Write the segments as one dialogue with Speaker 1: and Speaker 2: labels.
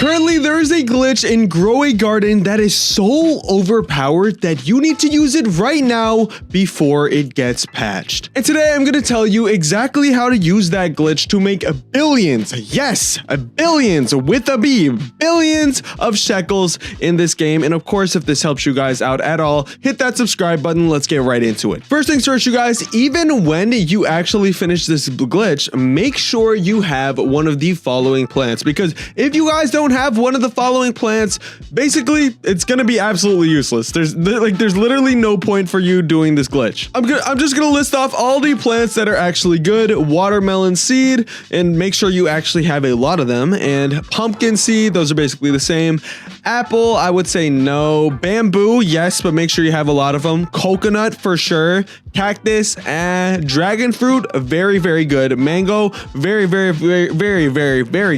Speaker 1: Currently, there is a glitch in Grow a Garden that is so overpowered that you need to use it right now before it gets patched. And today I'm going to tell you exactly how to use that glitch to make billions, yes, billions with a B, billions of shekels in this game. And of course, if this helps you guys out at all, hit that subscribe button. Let's get right into it. First things first, you guys, even when you actually finish this glitch, make sure you have one of the following plants, because if you guys don't have one of the following plants, basically it's gonna be absolutely useless. There's literally no point for you doing this glitch. I'm just gonna list off all the plants that are actually good. Watermelon seed, and make sure you actually have a lot of them, and pumpkin seed, those are basically the same. Apple, I would say no. Bamboo, yes, but make sure you have a lot of them. Coconut for sure. Cactus, dragon fruit, very good. Mango, very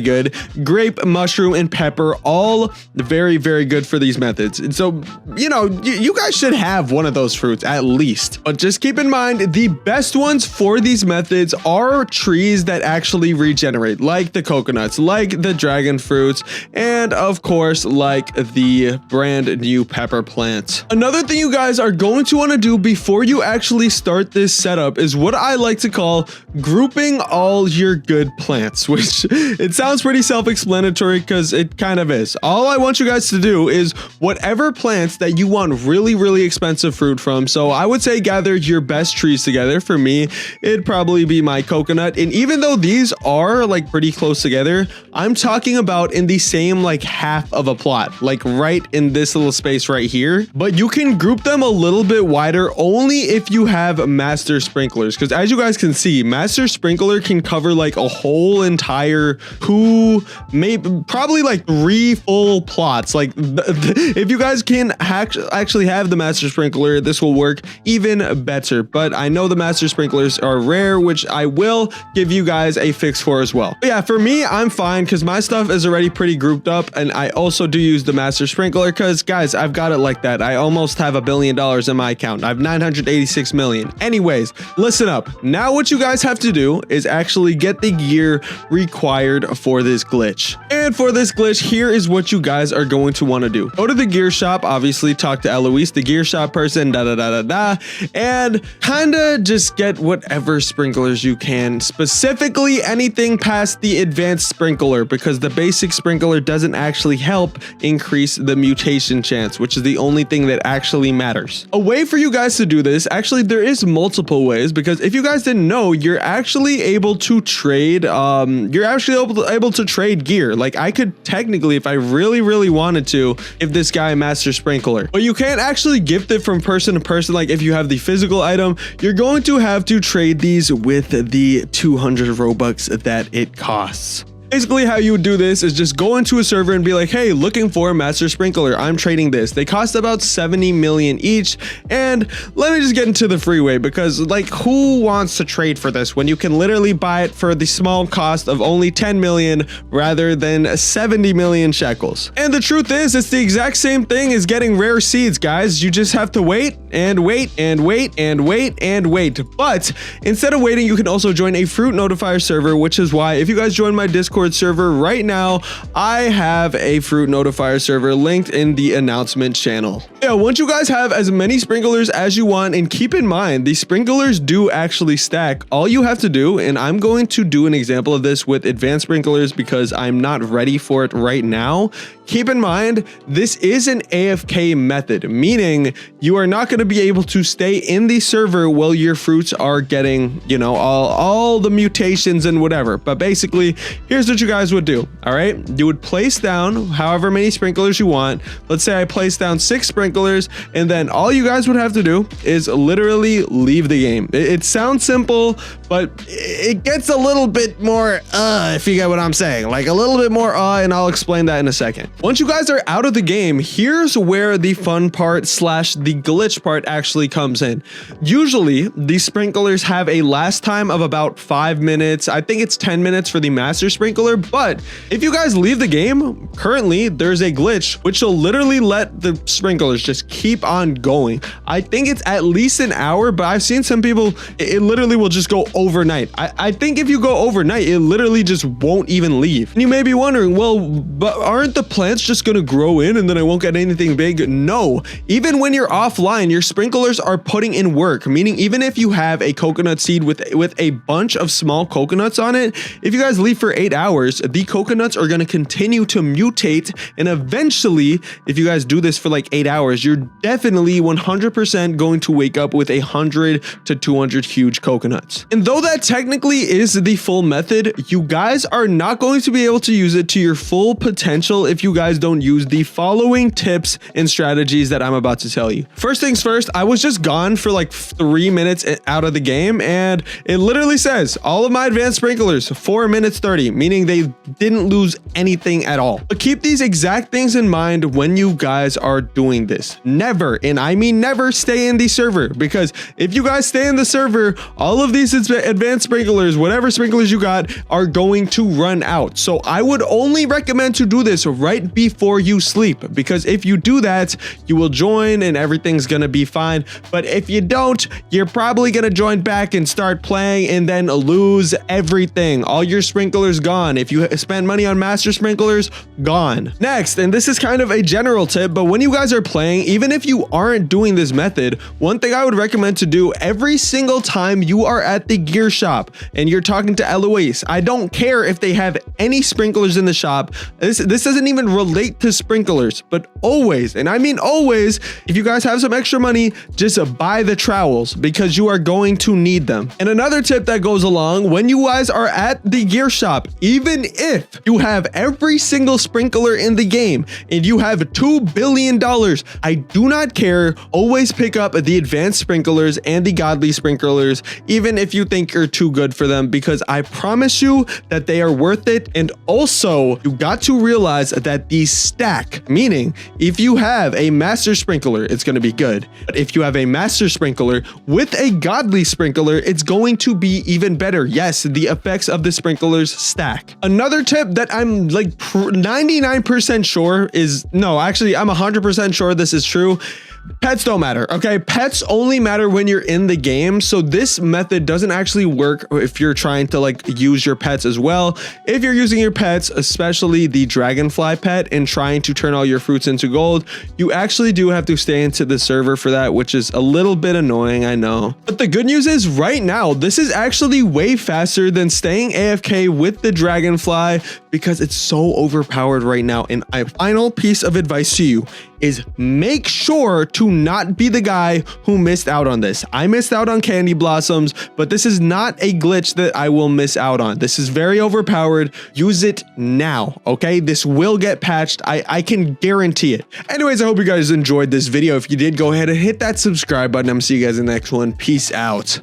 Speaker 1: good. Grape, mushroom, and pepper, all very good for these methods. And so, you know, you guys should have one of those fruits at least. But just keep in mind, the best ones for these methods are trees that actually regenerate, like the coconuts, like the dragon fruits, and of course, like the brand new pepper plant. Another thing you guys are going to want to do before you actually start this setup is what I like to call grouping all your good plants, which it sounds pretty self-explanatory because it kind of is. All I want you guys to do is whatever plants that you want really expensive fruit from. So I would say gather your best trees together. For me, it'd probably be my coconut. And even though these are like pretty close together, I'm talking about in the same like half of a plot, like right in this little space right here. But you can group them a little bit wider only if you have master sprinklers, because as you guys can see, master sprinkler can cover like a whole entire probably like 3 full plots. Like if you guys can actually have the master sprinkler, this will work even better. But I know the master sprinklers are rare, which I will give you guys a fix for as well. But yeah, for me, I'm fine because my stuff is already pretty grouped up, and I also do use the master sprinkler because guys, I've got it like that. I almost have $1 billion in my account. I have 986 million. Anyways, listen up. Now what you guys have to do is actually get the gear required for this glitch. And for this glitch, here is what you guys are going to want to do. Go to the gear shop, obviously talk to Eloise, the gear shop person, and kind of just get whatever sprinklers you can, specifically anything past the advanced sprinkler, because the basic sprinkler doesn't actually help increase the mutation chance, which is the only thing that actually matters. A way for you guys to do this, actually there is multiple ways, because if you guys didn't know, you're actually able to trade able to trade gear. Like I could technically, if I really wanted to, give this guy a master sprinkler, but you can't actually gift it from person to person. Like if you have the physical item, you're going to have to trade these with the 200 Robux that it costs. Basically, how you would do this is just go into a server and be like, hey, looking for a master sprinkler. I'm trading this. They cost about 70 million each. And let me just get into the freeway, because like who wants to trade for this when you can literally buy it for the small cost of only 10 million rather than 70 million shekels. And the truth is, it's the exact same thing as getting rare seeds, guys. You just have to wait and wait and wait and wait and wait. But instead of waiting, you can also join a fruit notifier server, which is why if you guys join my Discord server right now, I have a fruit notifier server linked in the announcement channel. Yeah, once you guys have as many sprinklers as you want, and keep in mind, the sprinklers do actually stack. All you have to do, and I'm going to do an example of this with advanced sprinklers because I'm not ready for it right now. Keep in mind, this is an AFK method, meaning you are not going to be able to stay in the server while your fruits are getting, you know, all the mutations and whatever. But basically, here's what you guys would do. All right, you would place down however many sprinklers you want. Let's say I place down 6 sprinklers, and then all you guys would have to do is literally leave the game. It sounds simple, but it gets a little bit more if you get what I'm saying, like a little bit more and I'll explain that in a second. Once you guys are out of the game, here's where the fun part slash the glitch part actually comes in. Usually these sprinklers have a last time of about 5 minutes. I think it's 10 minutes for the master sprinkler, but if you guys leave the game, currently there's a glitch which will literally let the sprinklers just keep on going. I think it's at least an hour, but I've seen some people, it literally will just go overnight. I think if you go overnight, it literally just won't even leave. And you may be wondering, well, but aren't the plants just going to grow in and then I won't get anything big? No, even when you're offline, your sprinklers are putting in work, meaning even if you have a coconut seed with a bunch of small coconuts on it, if you guys leave for 8 hours, the coconuts are going to continue to mutate, and eventually, if you guys do this for like 8 hours, you're definitely 100% going to wake up with 100 to 200 huge coconuts. And though that technically is the full method, you guys are not going to be able to use it to your full potential if you guys don't use the following tips and strategies that I'm about to tell you. First things first, I was just gone for like 3 minutes out of the game, and it literally says all of my advanced sprinklers 4 minutes 30, meaning they didn't lose anything at all. But keep these exact things in mind when you guys are doing this. Never, and I mean never, stay in the server, because if you guys stay in the server, all of these advanced sprinklers, whatever sprinklers you got, are going to run out. So I would only recommend to do this right before you sleep, because if you do that, you will join and everything's gonna be fine. But if you don't, you're probably gonna join back and start playing and then lose everything. All your sprinklers gone. If you spend money on master sprinklers, gone. Next, and this is kind of a general tip, but when you guys are playing, even if you aren't doing this method, one thing I would recommend to do every single time you are at the gear shop and you're talking to Eloise, I don't care if they have any sprinklers in the shop. This doesn't even relate to sprinklers, but always, and I mean always, if you guys have some extra money, just buy the trowels because you are going to need them. And another tip that goes along when you guys are at the gear shop, even if you have every single sprinkler in the game and you have $2 billion, I do not care. Always pick up the advanced sprinklers and the godly sprinklers, even if you think you're too good for them, because I promise you that they are worth it. And also, you got to realize that these stack, meaning if you have a master sprinkler, it's going to be good. But if you have a master sprinkler with a godly sprinkler, it's going to be even better. Yes, the effects of the sprinklers stack. Another tip that I'm like 99% sure is, no, actually, I'm 100% sure this is true. Pets don't matter, okay? Pets only matter when you're in the game. So this method doesn't actually work if you're trying to like use your pets as well. If you're using your pets, especially the dragonfly pet, and trying to turn all your fruits into gold, you actually do have to stay into the server for that, which is a little bit annoying, I know. But the good news is right now, this is actually way faster than staying AFK with the dragonfly because it's so overpowered right now. And my final piece of advice to you is make sure to not be the guy who missed out on this. I missed out on candy blossoms, but this is not a glitch that I will miss out on. This is very overpowered. Use it now, okay? This will get patched. I can guarantee it. Anyways, I hope you guys enjoyed this video. If you did, go ahead and hit that subscribe button. I'm gonna see you guys in the next one. Peace out.